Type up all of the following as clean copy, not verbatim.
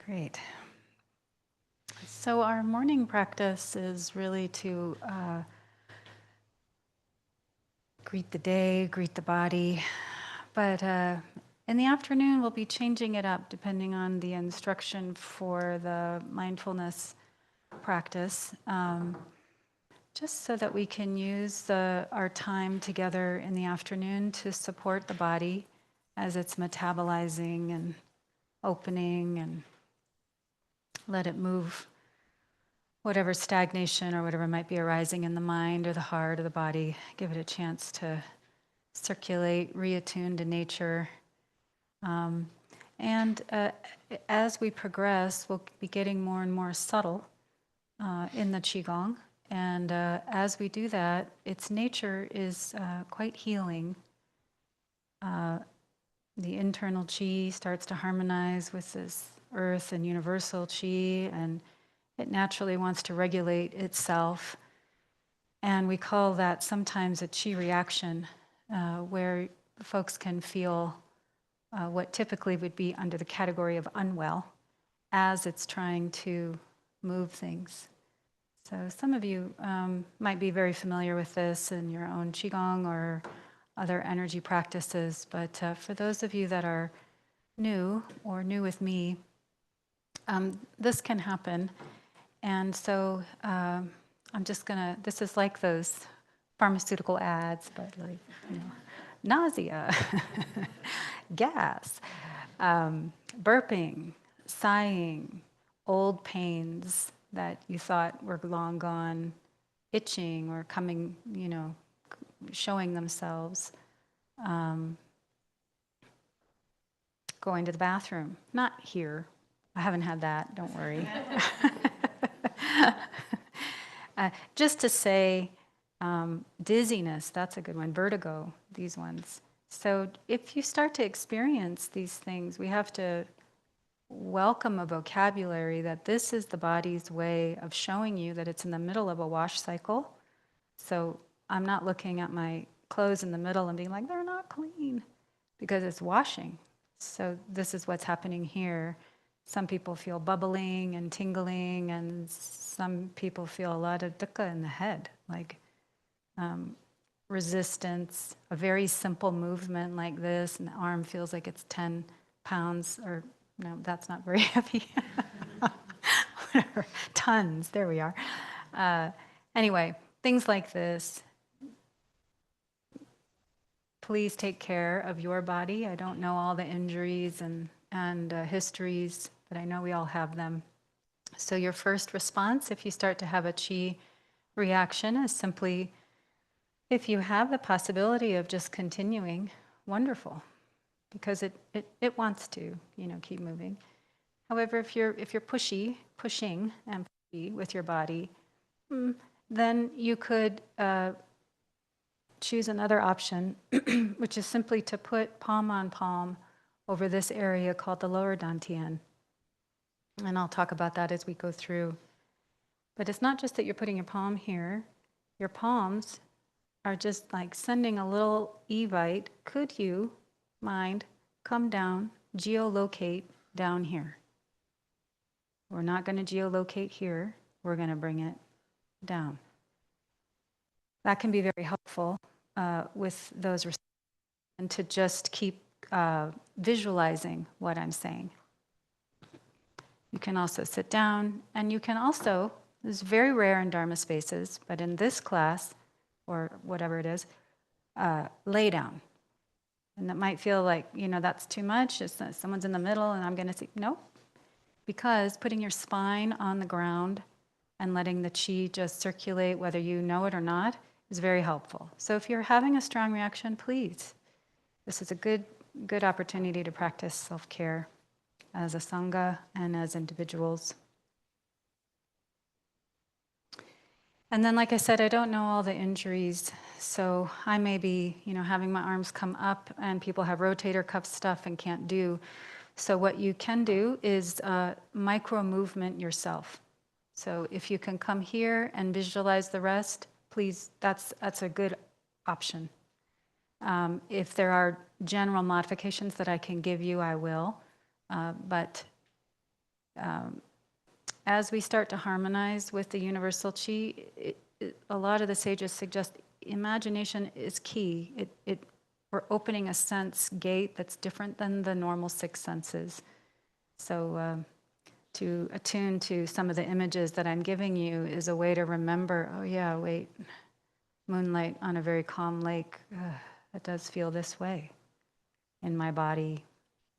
Great. So our morning practice is really to greet the day, greet the body. But in the afternoon, we'll be changing it up depending on the instruction for the mindfulness practice, just so that we can use our time together in the afternoon to support the body as it's metabolizing and opening, and let it move whatever stagnation or whatever might be arising in the mind or the heart or the body. Give it a chance to circulate, reattune to nature. And as we progress, we'll be getting more and more subtle in the Qigong. And as we do that, its nature is quite healing. The internal Qi starts to harmonize with this earth and universal Qi, and it naturally wants to regulate itself. And we call that sometimes a Qi reaction, where folks can feel what typically would be under the category of unwell as it's trying to move things. So some of you might be very familiar with this in your own Qigong or other energy practices, but for those of you that are new or new with me, this can happen. And so I'm just gonna, this is like those pharmaceutical ads, but like, nausea, gas, burping, sighing, old pains that you thought were long gone, itching or coming, showing themselves, going to the bathroom. Not here. I haven't had that, don't worry. Just to say, dizziness, that's a good one. Vertigo, these ones. So if you start to experience these things, we have to welcome a vocabulary that this is the body's way of showing you that it's in the middle of a wash cycle. So I'm not looking at my clothes in the middle and being like, they're not clean, because it's washing. So this is what's happening here. Some people feel bubbling and tingling, and some people feel a lot of dukkha in the head, like resistance. A very simple movement like this, and the arm feels like it's 10 pounds, or no, that's not very heavy. Whatever, tons, there we are. Anyway, things like this. Please take care of your body. I don't know all the injuries and histories, but I know we all have them. So your first response, if you start to have a Qi reaction, is simply, if you have the possibility of just continuing, wonderful, because it wants to, keep moving. However, if you're pushing and pushy with your body, then you could choose another option, which is simply to put palm on palm over this area called the lower dantian. And I'll talk about that as we go through. But it's not just that you're putting your palm here. Your palms are just like sending a little evite. Could you, mind, come down, geolocate down here? We're not going to geolocate here. We're going to bring it down. That can be very helpful with those, and to just keep visualizing what I'm saying. You can also sit down, and you can also, this is very rare in Dharma spaces, but in this class, or whatever it is, lay down. And that might feel like, that's too much. It's someone's in the middle and I'm going to see. No, because putting your spine on the ground and letting the Qi just circulate, whether you know it or not, is very helpful. So if you're having a strong reaction, please, this is a good opportunity to practice self-care as a Sangha and as individuals. And then, like I said, I don't know all the injuries, so I may be, having my arms come up, and people have rotator cuff stuff and can't do. So what you can do is micro movement yourself. So if you can come here and visualize the rest, please, that's a good option. If there are general modifications that I can give you, I will. But as we start to harmonize with the universal chi, a lot of the sages suggest imagination is key. We're opening a sense gate that's different than the normal six senses. So to attune to some of the images that I'm giving you is a way to remember, oh yeah, wait, moonlight on a very calm lake, it does feel this way in my body.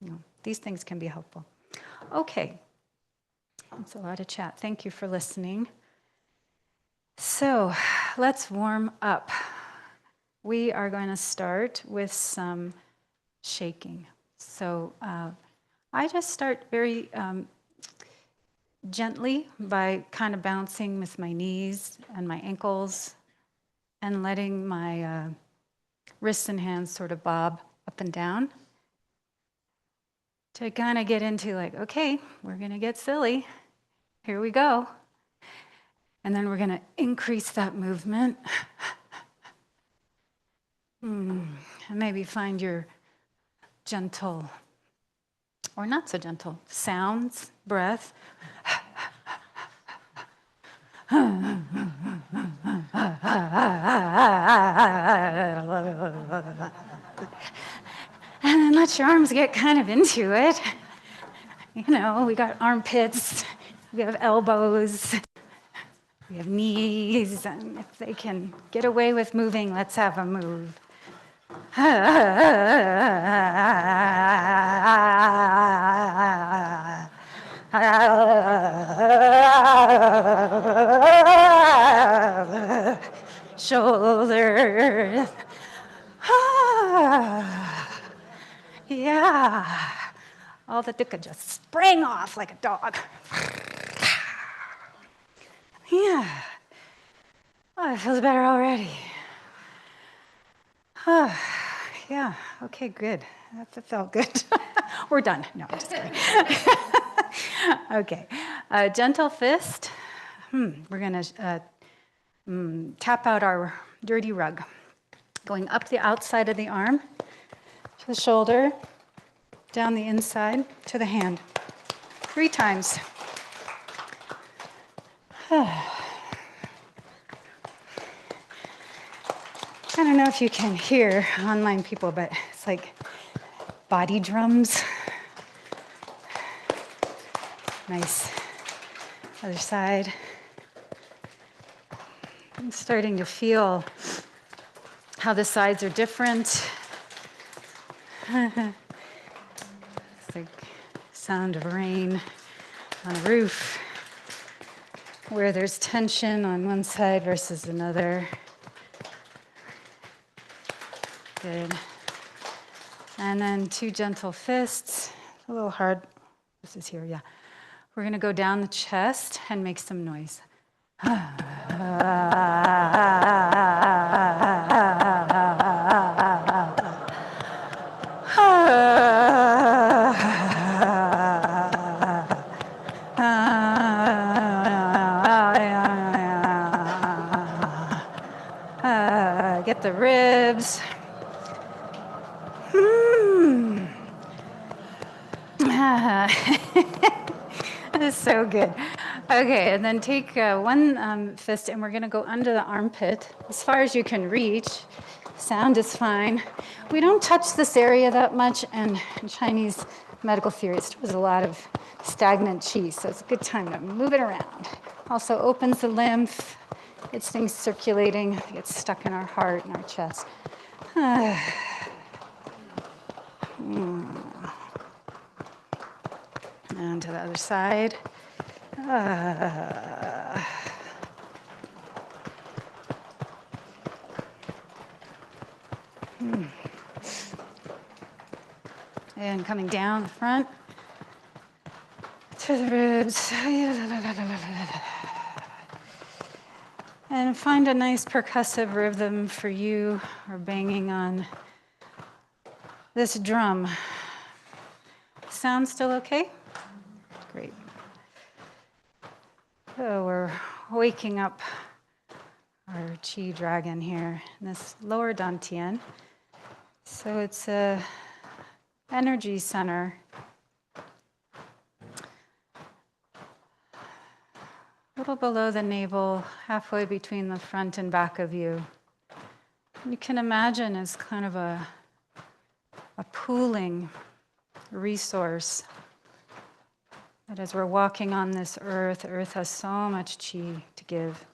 You know, these things can be helpful. Okay, that's a lot of chat. Thank you for listening. So let's warm up. We are going to start with some shaking. So I just start very gently by kind of bouncing with my knees and my ankles and letting my wrists and hands sort of bob up and down to kind of get into like, okay, we're going to get silly. Here we go. And then we're going to increase that movement. And maybe find your gentle, or not so gentle, sounds, breath. And then let your arms get kind of into it. You know, we got armpits, we have elbows, we have knees, and if they can get away with moving, let's have a move. Shoulders. Yeah. All the dukkha just sprang off like a dog. Yeah. Oh, it feels better already. Yeah, okay, good. That felt good. We're done. No, I'm just kidding. Okay, gentle fist. We're gonna tap out our dirty rug. Going up the outside of the arm, to the shoulder, down the inside, to the hand. 3 times. I don't know if you can hear online people, but it's like body drums. Nice. Other side. I'm starting to feel how the sides are different. It's like sound of rain on a roof, where there's tension on one side versus another. Good. And then 2 gentle fists. A little hard. This is here, yeah. We're going to go down the chest and make some noise. Get the ribs. That is so good. Okay, and then take one fist and we're going to go under the armpit as far as you can reach. Sound is fine. We don't touch this area that much, and in Chinese medical theory, it stores a lot of stagnant qi, so it's a good time to move it around. Also opens the lymph, gets things circulating, gets stuck in our heart and our chest. And to the other side. And coming down the front to the ribs. And find a nice percussive rhythm for you, or banging on this drum. Sound still okay? Great. So we're waking up our Qi dragon here in this lower dantian. So it's a energy center. a little below the navel, halfway between the front and back of you. You can imagine as kind of a pooling resource that as we're walking on this earth, earth has so much chi to give,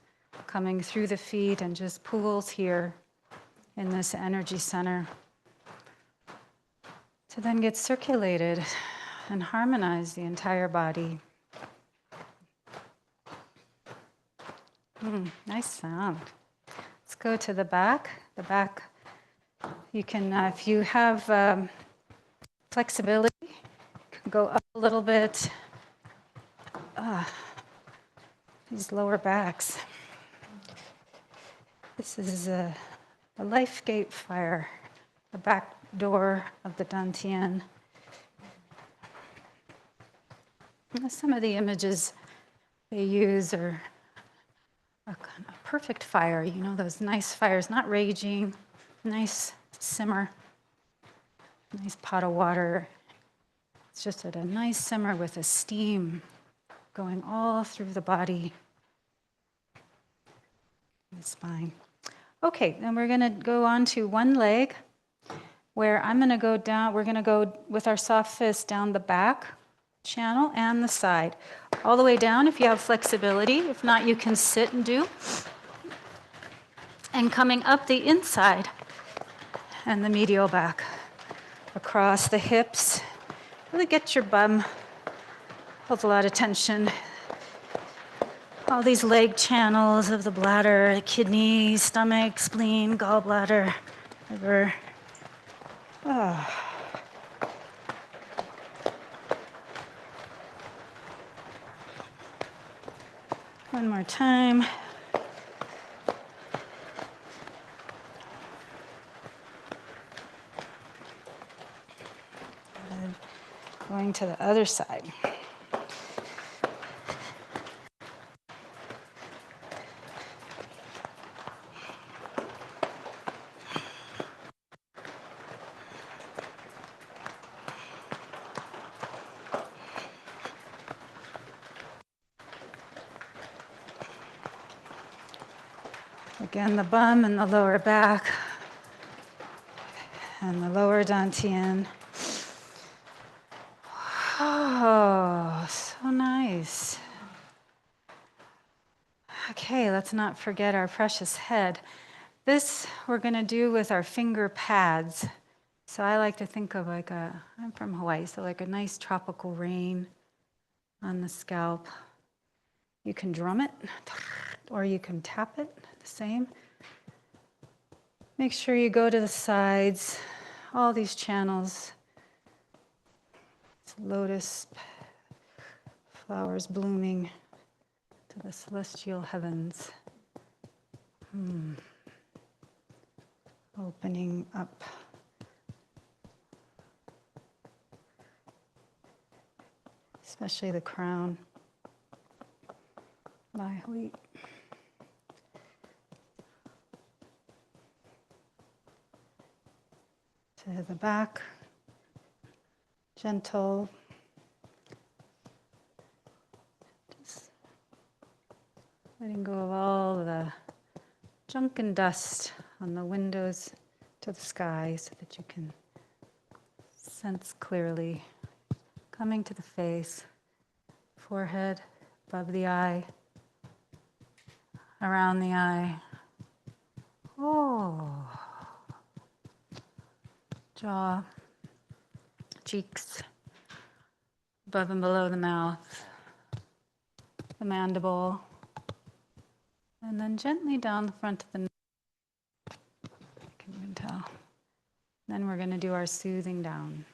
coming through the feet and just pools here in this energy center to then get circulated and harmonize the entire body. Nice sound. Let's go to the back. The back, you can, if you have flexibility, you can go up a little bit. These lower backs. This is a life gate fire, the back door of the Dantian. Some of the images they use are a kind of perfect fire, you know, those nice fires, not raging, nice simmer, nice pot of water. It's just at a nice simmer with a steam going all through the body, the spine. Okay, then we're going to go on to one leg where I'm going to go down, we're going to go with our soft fist down the back channel and the side. All the way down if you have flexibility. If not, you can sit and do. And coming up the inside and the medial back. Across the hips. Really get your bum. Holds a lot of tension. All these leg channels of the bladder, the kidney, stomach, spleen, gallbladder, liver. Oh. One more time. And going to the other side. Again, the bum and the lower back and the lower dantian. Oh, so nice. Okay, let's not forget our precious head. This we're going to do with our finger pads. So I like to think of I'm from Hawaii, so like a nice tropical rain on the scalp. You can drum it, or you can tap it, the same. Make sure you go to the sides, all these channels. It's lotus flowers blooming to the celestial heavens. Opening up. Especially the crown. Lie hui. To the back. Gentle. Just letting go of all the junk and dust on the windows to the sky so that you can sense clearly. Coming to the face, forehead, above the eye, around the eye. Oh. Jaw, cheeks, above and below the mouth, the mandible, and then gently down the front of the neck. I can even tell. Then we're going to do our soothing down.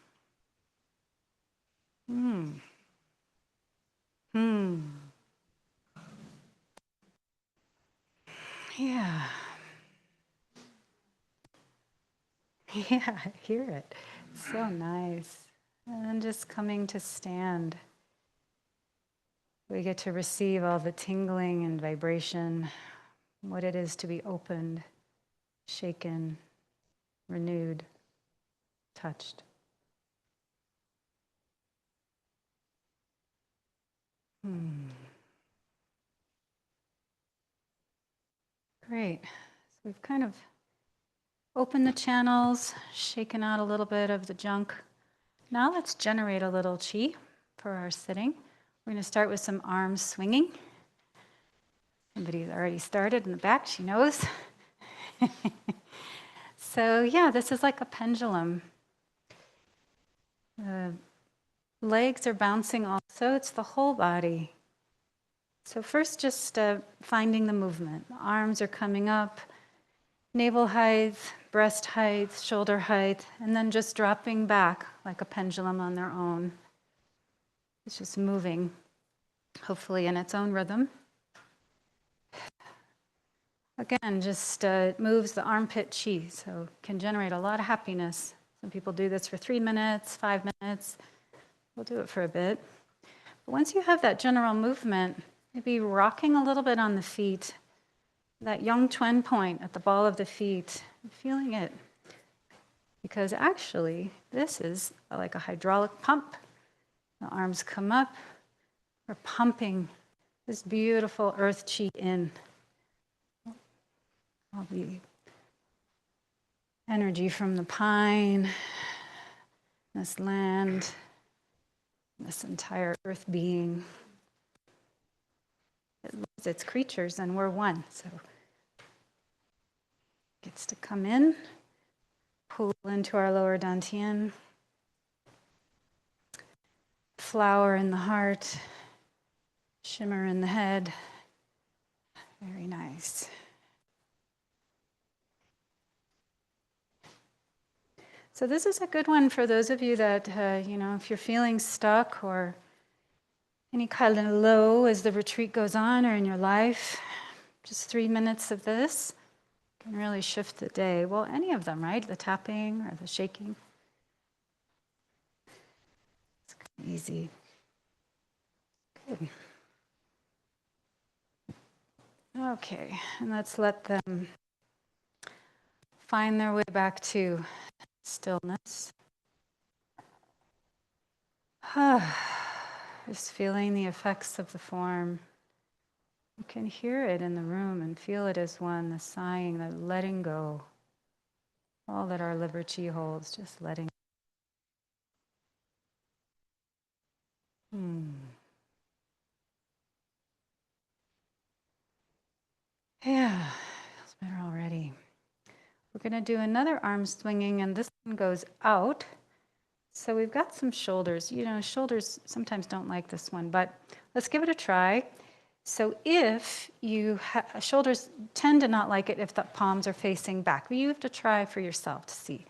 Yeah. Yeah, I hear it. So nice. And then just coming to stand. We get to receive all the tingling and vibration, what it is to be opened, shaken, renewed, touched. Great. So we've kind of opened the channels, shaken out a little bit of the junk. Now let's generate a little chi for our sitting. We're going to start with some arms swinging. Somebody's already started in the back, she knows. So yeah, this is like a pendulum. The legs are bouncing also, it's the whole body. So first just finding the movement. The arms are coming up, navel height, breast height, shoulder height, and then just dropping back like a pendulum on their own. It's just moving, hopefully in its own rhythm. Again, just moves the armpit chi, so can generate a lot of happiness. Some people do this for 3 minutes, 5 minutes. We'll do it for a bit. But once you have that general movement, maybe rocking a little bit on the feet, that Yang Chuan point at the ball of the feet, feeling it. Because actually, this is like a hydraulic pump. The arms come up, we're pumping this beautiful earth chi in. All the energy from the pine, this land, this entire earth being. It loves its creatures, and we're one. So it gets to come in, pull into our lower dantian, flower in the heart, shimmer in the head. Very nice. So this is a good one for those of you that, if you're feeling stuck or any kind of low as the retreat goes on or in your life, just 3 minutes of this can really shift the day. Well, any of them, right? The tapping or the shaking. It's easy. Good. Okay, and let's let them find their way back to stillness. Just feeling the effects of the form. You can hear it in the room and feel it as one, the sighing, the letting go. All that our liver chi holds, just letting. Yeah, feels better already. We're going to do another arm swinging, and this one goes out. So we've got some shoulders. Shoulders sometimes don't like this one, but let's give it a try. So if shoulders tend to not like it if the palms are facing back, but you have to try for yourself to see.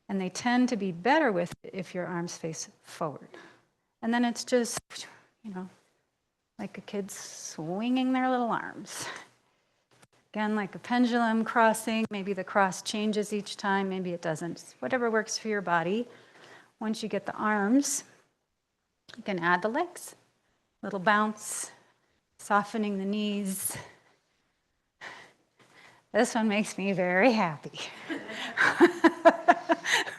And they tend to be better with it if your arms face forward. And then it's just, like a kid swinging their little arms. Again, like a pendulum crossing, maybe the cross changes each time, maybe it doesn't. Whatever works for your body. Once you get the arms, you can add the legs. Little bounce, softening the knees. This one makes me very happy.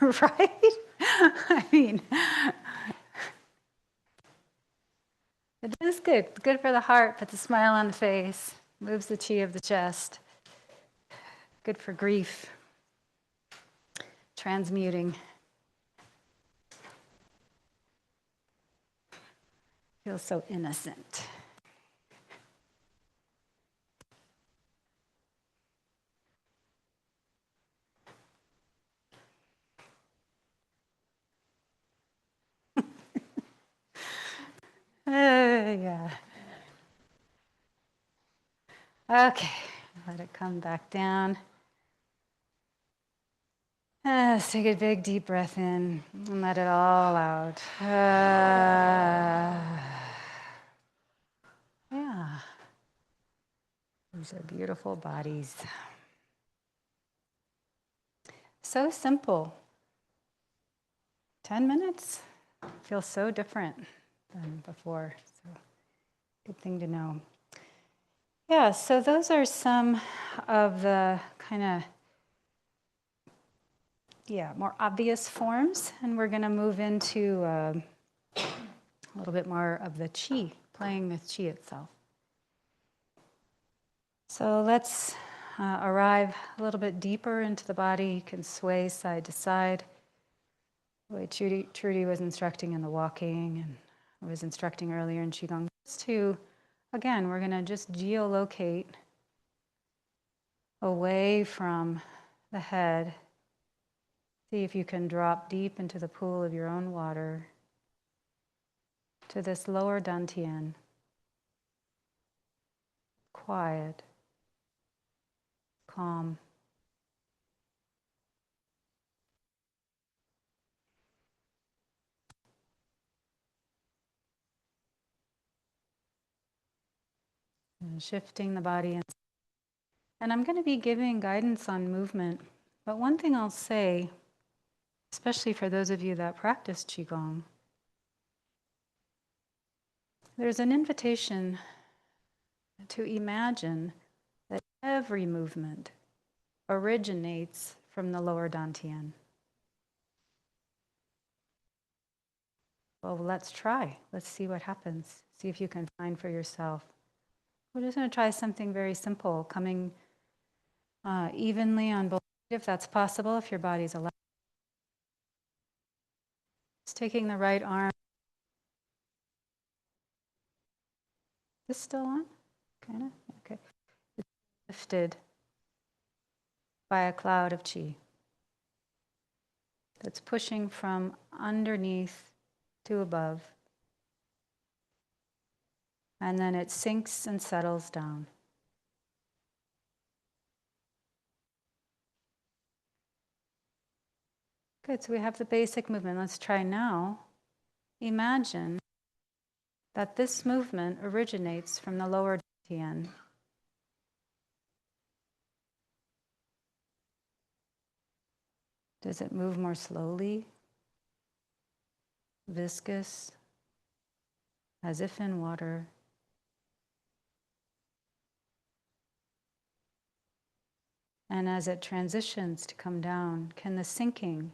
Right? I mean, it is good. It's good for the heart, puts a smile on the face. Moves the chi of the chest. Good for grief. Transmuting. Feels so innocent. Yeah. Okay, let it come back down. Let's take a big deep breath in and let it all out. Yeah. These are beautiful bodies. So simple. 10 minutes feels so different than before. So good thing to know. Yeah, so those are some of the kind of more obvious forms, and we're going to move into a little bit more of the chi, playing with chi itself. So let's arrive a little bit deeper into the body. You can sway side to side, the way Trudy was instructing in the walking and I was instructing earlier in Qigong. Just to, again, we're going to just geolocate away from the head. See if you can drop deep into the pool of your own water to this lower dantian. Quiet, calm. And shifting the body. And I'm going to be giving guidance on movement. But one thing I'll say, especially for those of you that practice Qigong, there's an invitation to imagine that every movement originates from the lower dantian. Well, let's try. Let's see what happens. See if you can find for yourself. We're just going to try something very simple, coming evenly on both feet if that's possible, if your body's allowed. Just taking the right arm. Is this still on? Kind of? Okay. It's lifted by a cloud of qi that's pushing from underneath to above. And then it sinks and settles down. Good, so we have the basic movement. Let's try now. Imagine that this movement originates from the lower dantian. Does it move more slowly? Viscous? As if in water? And as it transitions to come down, can the sinking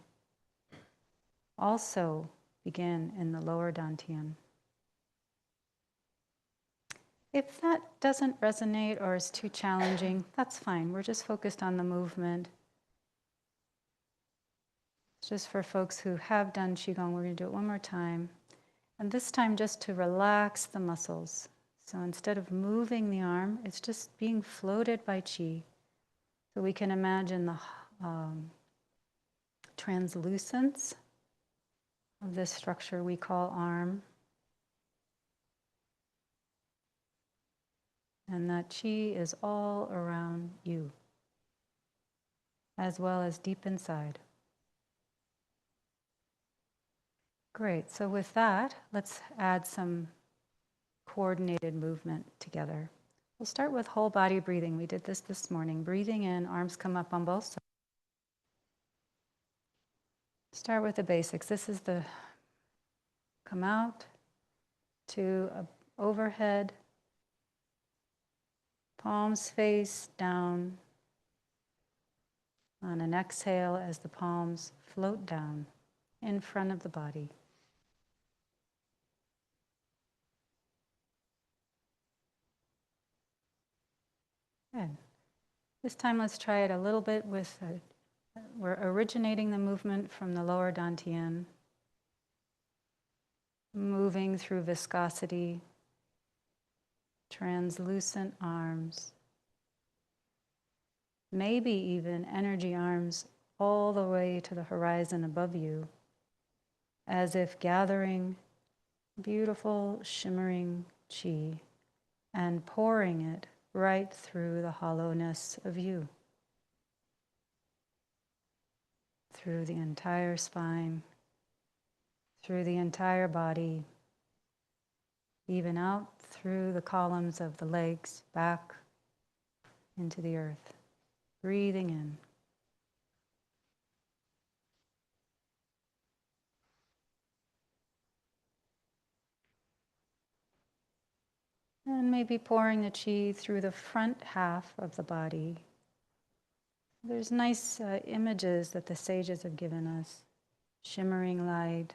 also begin in the lower dantian? If that doesn't resonate or is too challenging, that's fine. We're just focused on the movement. It's just for folks who have done Qigong, we're going to do it one more time. And this time just to relax the muscles. So instead of moving the arm, it's just being floated by qi. So we can imagine the translucence of this structure we call arm. And that qi is all around you, as well as deep inside. Great, so with that, let's add some coordinated movement together. We'll start with whole body breathing. We did this morning. Breathing in, arms come up on both sides. Start with the basics. This is the come out to overhead, palms face down. On an exhale, as the palms float down in front of the body. Good. This time let's try it a little bit with, we're originating the movement from the lower dantian, moving through viscosity, translucent arms, maybe even energy arms all the way to the horizon above you, as if gathering beautiful shimmering qi and pouring it right through the hollowness of you, through the entire spine, through the entire body, even out through the columns of the legs, back into the earth. Breathing in. And maybe pouring the qi through the front half of the body. There's nice images that the sages have given us. Shimmering light,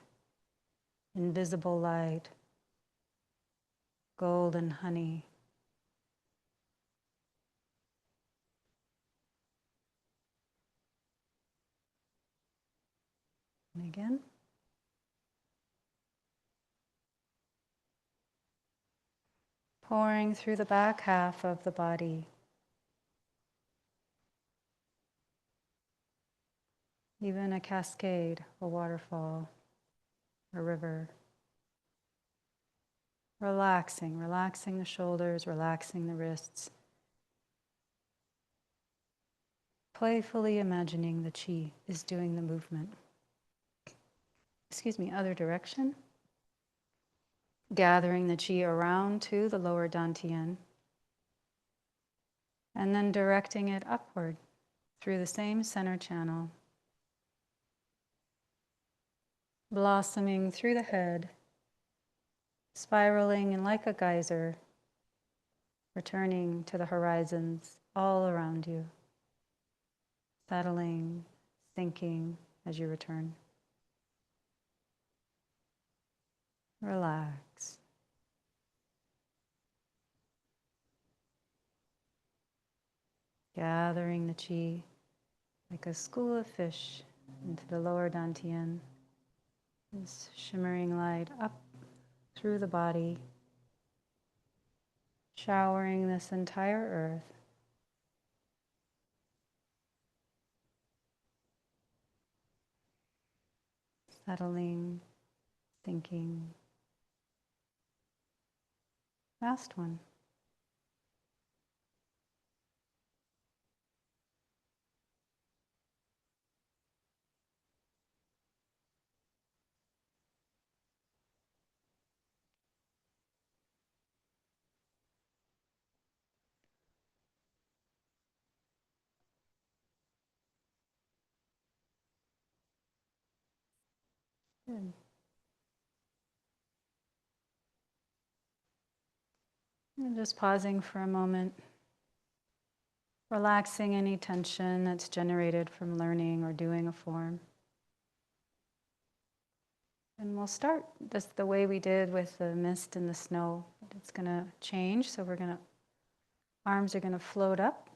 invisible light, golden honey. And again. Pouring through the back half of the body. Even a cascade, a waterfall, a river. Relaxing, relaxing the shoulders, relaxing the wrists. Playfully imagining the chi is doing the movement. Other direction. Gathering the chi around to the lower dantian. And then directing it upward through the same center channel. Blossoming through the head. Spiraling and like a geyser. Returning to the horizons all around you. Settling, sinking as you return. Relax. Gathering the chi like a school of fish into the lower dantian. This shimmering light up through the body, showering this entire earth. Settling, sinking. Last one. Good. And just pausing for a moment, relaxing any tension that's generated from learning or doing a form. And we'll start just the way we did with the mist and the snow. It's going to change, so arms are going to float up.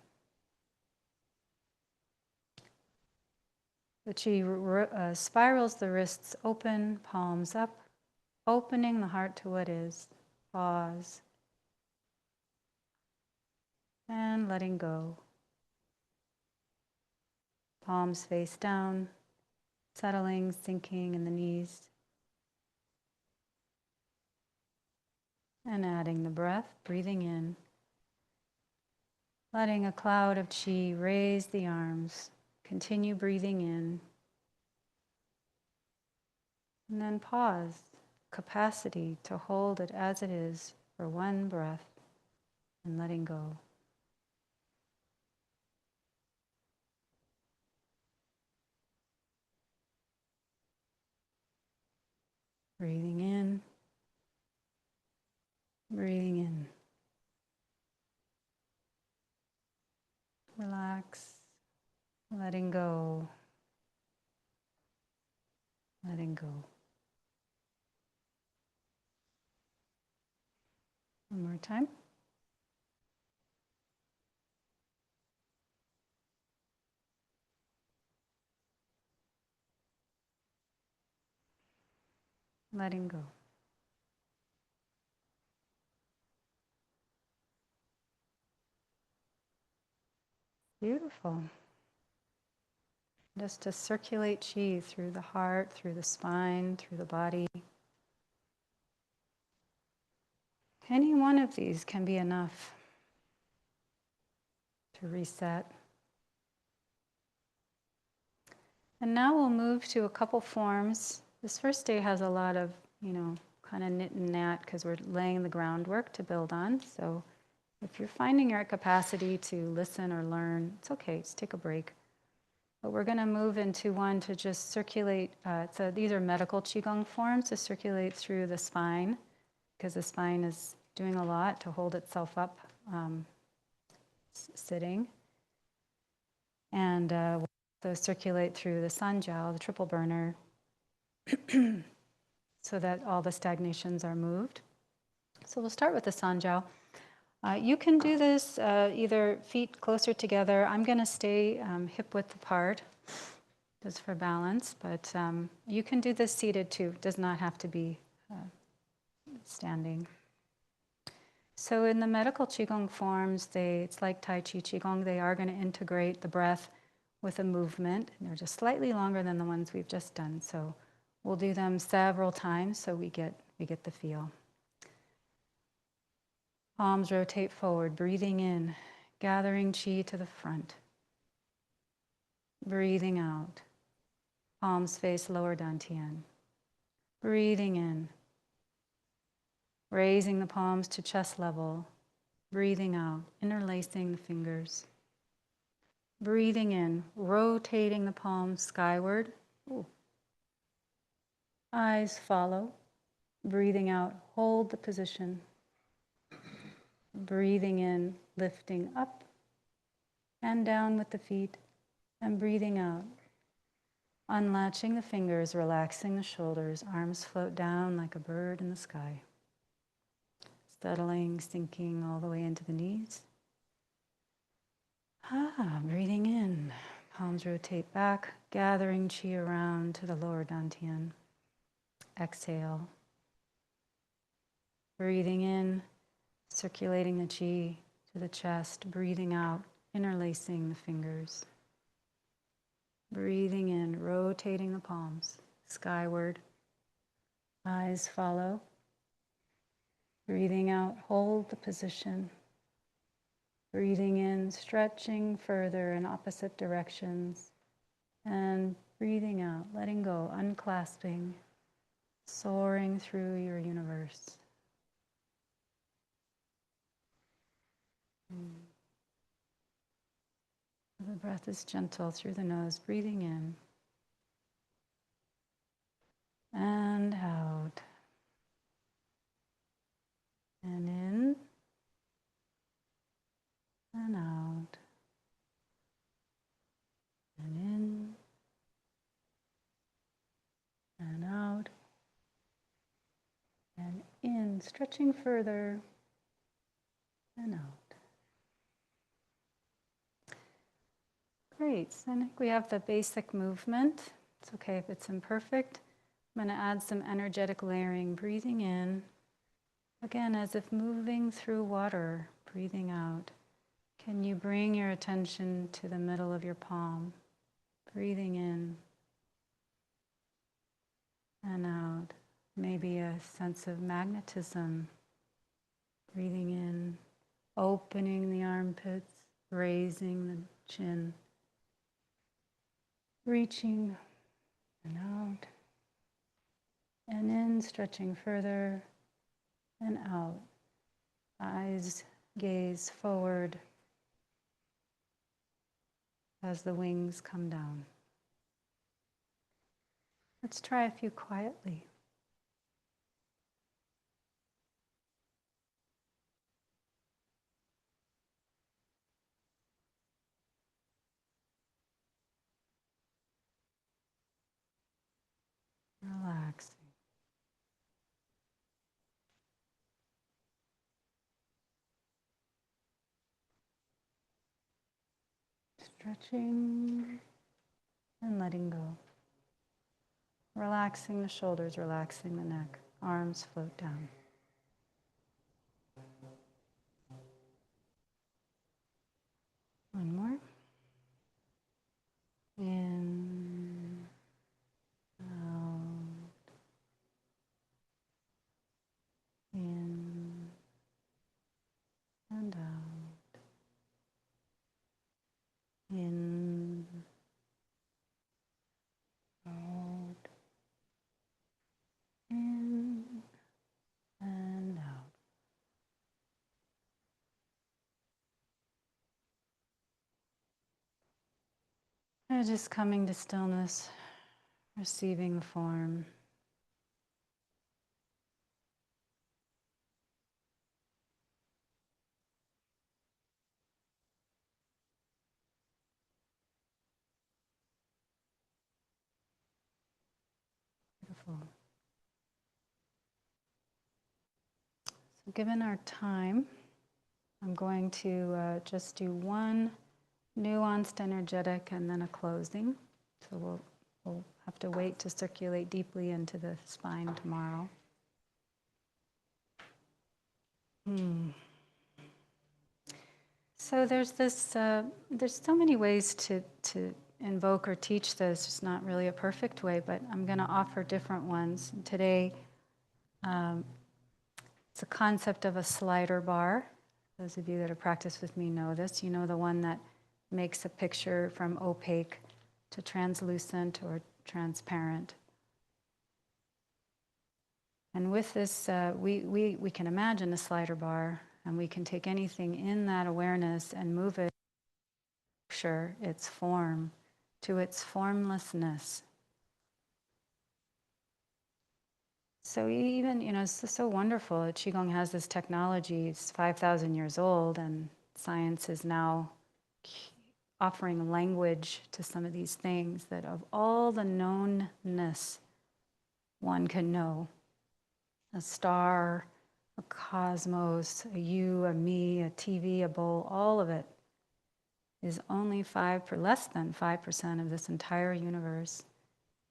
The chi spirals the wrists open, palms up, opening the heart to what is. Pause. And letting go. Palms face down, settling, sinking in the knees. And adding the breath, breathing in. Letting a cloud of chi raise the arms. Continue breathing in. And then pause. Capacity to hold it as it is for one breath and letting go. Breathing in. Breathing in. Relax. Letting go. Letting go. One more time. Letting go. Beautiful. Just to circulate chi through the heart, through the spine, through the body. Any one of these can be enough to reset. And now we'll move to a couple forms. This first day has a lot of, kind of knit and nat because we're laying the groundwork to build on. So if you're finding you're at capacity to listen or learn, it's okay, just take a break. But we're going to move into one to just circulate. So these are medical Qigong forms to circulate through the spine because the spine is doing a lot to hold itself up sitting. And we'll also circulate through the sanjiao, the triple burner, so that all the stagnations are moved. So we'll start with the sanjiao. You can do this either feet closer together. I'm going to stay hip width apart. just for balance, but you can do this seated too. It does not have to be standing. So in the medical Qigong forms, it's like Tai Chi Qigong, they are going to integrate the breath with a movement. And they're just slightly longer than the ones we've just done. So we'll do them several times so we get the feel. Palms rotate forward, breathing in, gathering Qi to the front. Breathing out. Palms face lower dantian. Breathing in. Raising the palms to chest level. Breathing out, interlacing the fingers. Breathing in, rotating the palms skyward. Ooh. Eyes follow. Breathing out, hold the position. Breathing in, lifting up and down with the feet. And breathing out, unlatching the fingers, relaxing the shoulders. Arms float down like a bird in the sky. Settling, sinking all the way into the knees. Breathing in, palms rotate back, gathering Qi around to the lower dantian. Exhale. Breathing in, circulating the Qi to the chest. Breathing out, interlacing the fingers. Breathing in, rotating the palms skyward. Eyes follow. Breathing out, hold the position. Breathing in, stretching further in opposite directions. And breathing out, letting go, unclasping, soaring through your universe. The breath is gentle through the nose, breathing in and out. And in and out. And in and out. And in, stretching further and out. Great, so I think we have the basic movement. It's okay if it's imperfect. I'm going to add some energetic layering, breathing in. Again, as if moving through water, breathing out. Can you bring your attention to the middle of your palm? Breathing in and out. Maybe a sense of magnetism. Breathing in, opening the armpits, raising the chin. Reaching and out. And in, stretching further and out. Eyes gaze forward as the wings come down. Let's try a few quietly. Relaxing. Stretching and letting go. Relaxing the shoulders, relaxing the neck. Arms float down. One more. In, out, in, and out. In, out, in, and out. And just coming to stillness, receiving the form. Beautiful. So given our time, I'm going to just do one nuanced energetic and then a closing. So we'll We'll have to wait to circulate deeply into the spine tomorrow. So there's so many ways to invoke or teach this. It's not really a perfect way, but I'm going to offer different ones. And today, it's a concept of a slider bar. Those of you that have practiced with me know this. You know, the one that makes a picture from opaque to translucent or transparent. And with this, we can imagine a slider bar, and we can take anything in that awareness and move it, picture its form to its formlessness. So even, it's so wonderful. Qigong has this technology. It's 5,000 years old, and science is now offering language to some of these things that of all the knownness one can know, a star, a cosmos, a you, a me, a TV, a bowl, all of it is only less than 5% of this entire universe.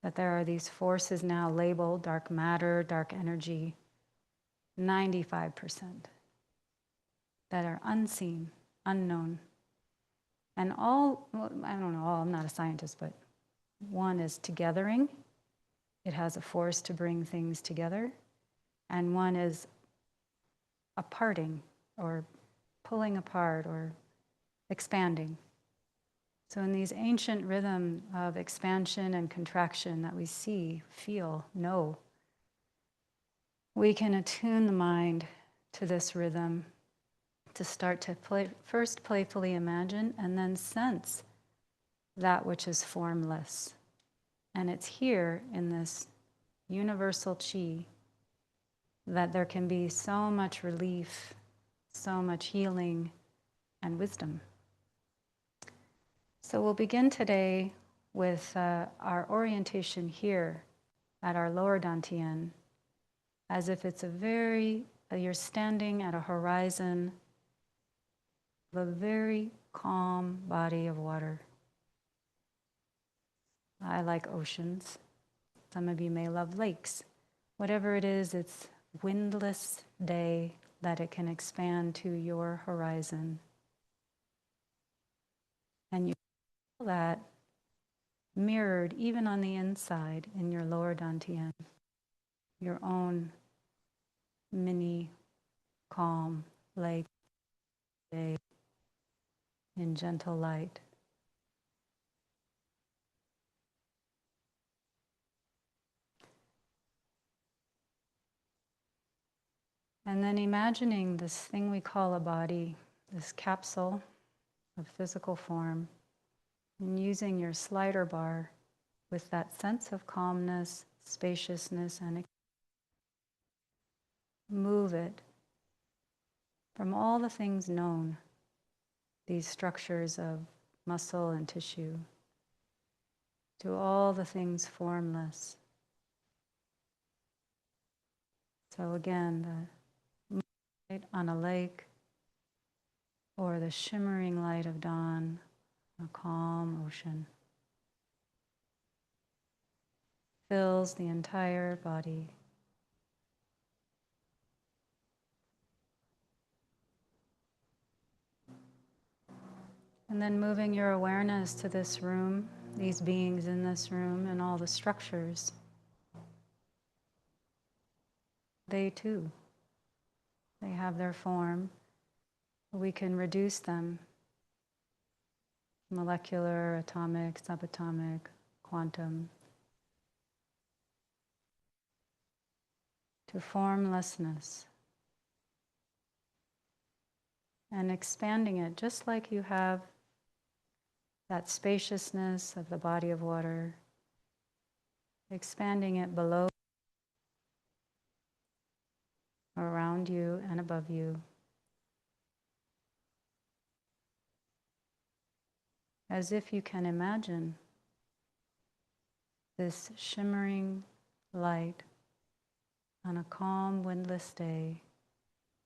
That there are these forces now labeled dark matter, dark energy, 95% that are unseen, unknown. And all, well, I don't know, I'm not a scientist, but one is togethering. It has a force to bring things together. And one is aparting or pulling apart or expanding. So in these ancient rhythm of expansion and contraction that we see, feel, know, we can attune the mind to this rhythm to start to first playfully imagine and then sense that which is formless. And it's here in this universal chi that there can be so much relief, so much healing and wisdom. So we'll begin today with our orientation here at our lower dantian, as if it's you're standing at a horizon of a very calm body of water. I like oceans. Some of you may love lakes. Whatever it is, it's windless day that it can expand to your horizon. And you feel that mirrored even on the inside in your lower dantian, your own mini calm lake day in gentle light. And then imagining this thing we call a body, this capsule of physical form, and using your slider bar with that sense of calmness, spaciousness, and move it from all the things known, these structures of muscle and tissue, to all the things formless. So again, the moonlight on a lake, or the shimmering light of dawn, a calm ocean, fills the entire body. And then moving your awareness to this room, these beings in this room, and all the structures. They too, they have their form. We can reduce them, molecular, atomic, subatomic, quantum, to formlessness. And expanding it just like you have that spaciousness of the body of water, expanding it below, around you, and above you. As if you can imagine this shimmering light on a calm, windless day,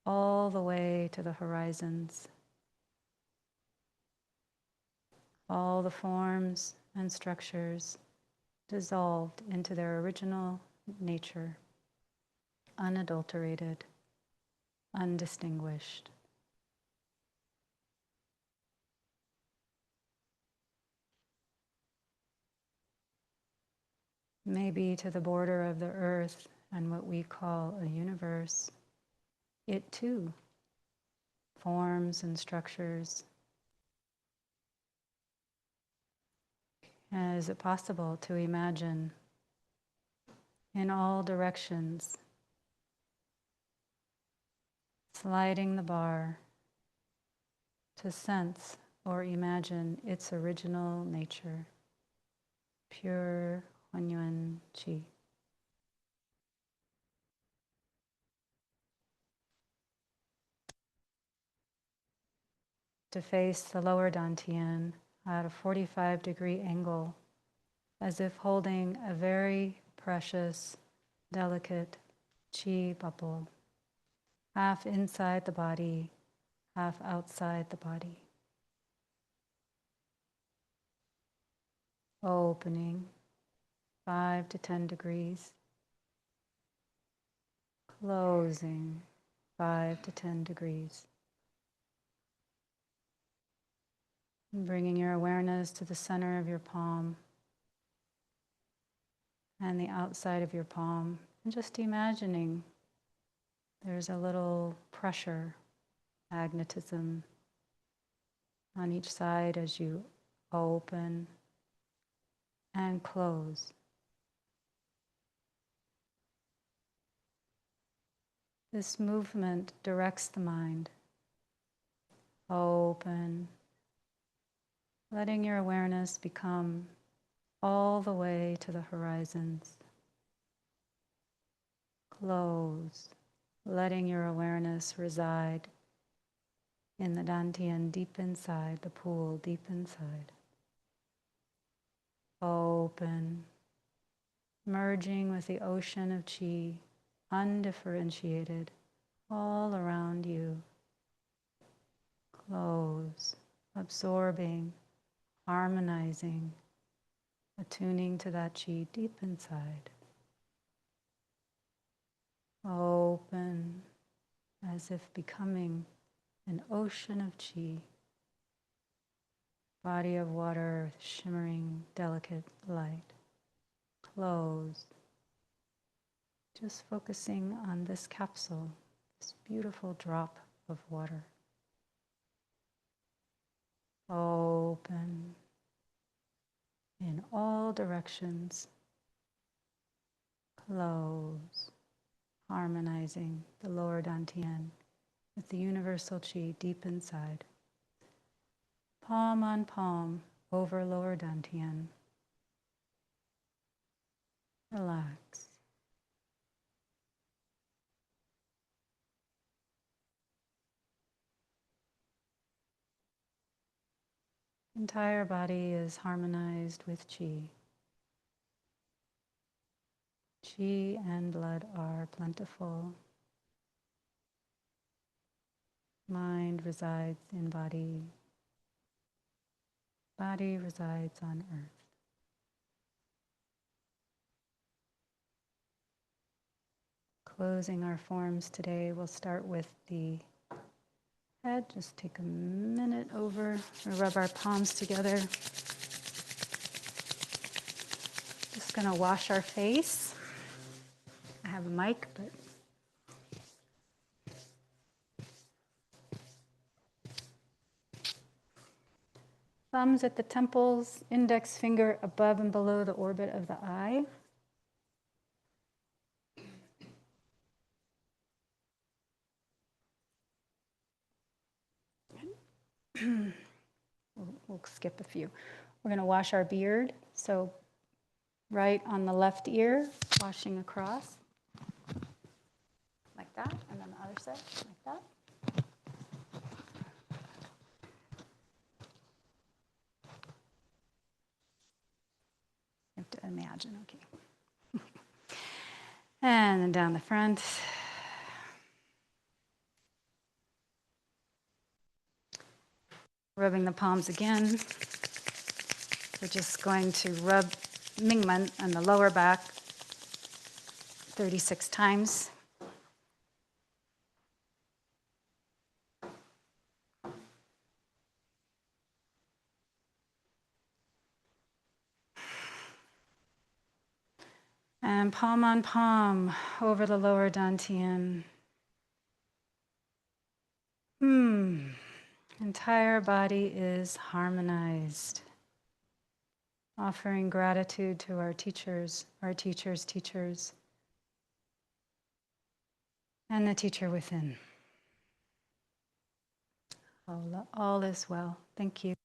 all the way to the horizons. All the forms and structures dissolved into their original nature, unadulterated, undistinguished. Maybe to the border of the earth and what we call a universe, it too forms and structures. Is it possible to imagine in all directions, sliding the bar to sense or imagine its original nature, pure Hunyuan Qi? To face the lower Dantian at a 45-degree angle, as if holding a very precious, delicate Qi bubble, half inside the body, half outside the body. Opening 5 to 10 degrees, closing 5 to 10 degrees. Bringing your awareness to the center of your palm and the outside of your palm, and just imagining there's a little pressure, magnetism on each side as you open and close. This movement directs the mind. Open, letting your awareness become all the way to the horizons. Close, letting your awareness reside in the Dantian deep inside, the pool deep inside. Open, merging with the ocean of Qi, undifferentiated, all around you. Close, absorbing, harmonizing, attuning to that Qi deep inside. Open, as if becoming an ocean of Qi, body of water with shimmering, delicate light. Close, just focusing on this capsule, this beautiful drop of water. Open in all directions. Close, harmonizing the lower Dantian with the universal Qi deep inside. Palm on palm over lower Dantian. Relax. Entire body is harmonized with Qi. Qi and blood are plentiful. Mind resides in body. Body resides on earth. Closing our forms today, we'll start with the head. Just take a minute over, rub our palms together. Just gonna wash our face. I have a mic, but thumbs at the temples, index finger above and below the orbit of the eye. We'll skip a few. We're going to wash our beard. So right on the left ear, washing across. Like that. And then the other side, like that. You have to imagine, okay. And then down the front. Rubbing the palms again. We're just going to rub Mingmen on the lower back 36 times. And palm on palm over the lower dantian. Entire body is harmonized. Offering gratitude to our teachers' teachers, and the teacher within. All is well. Thank you.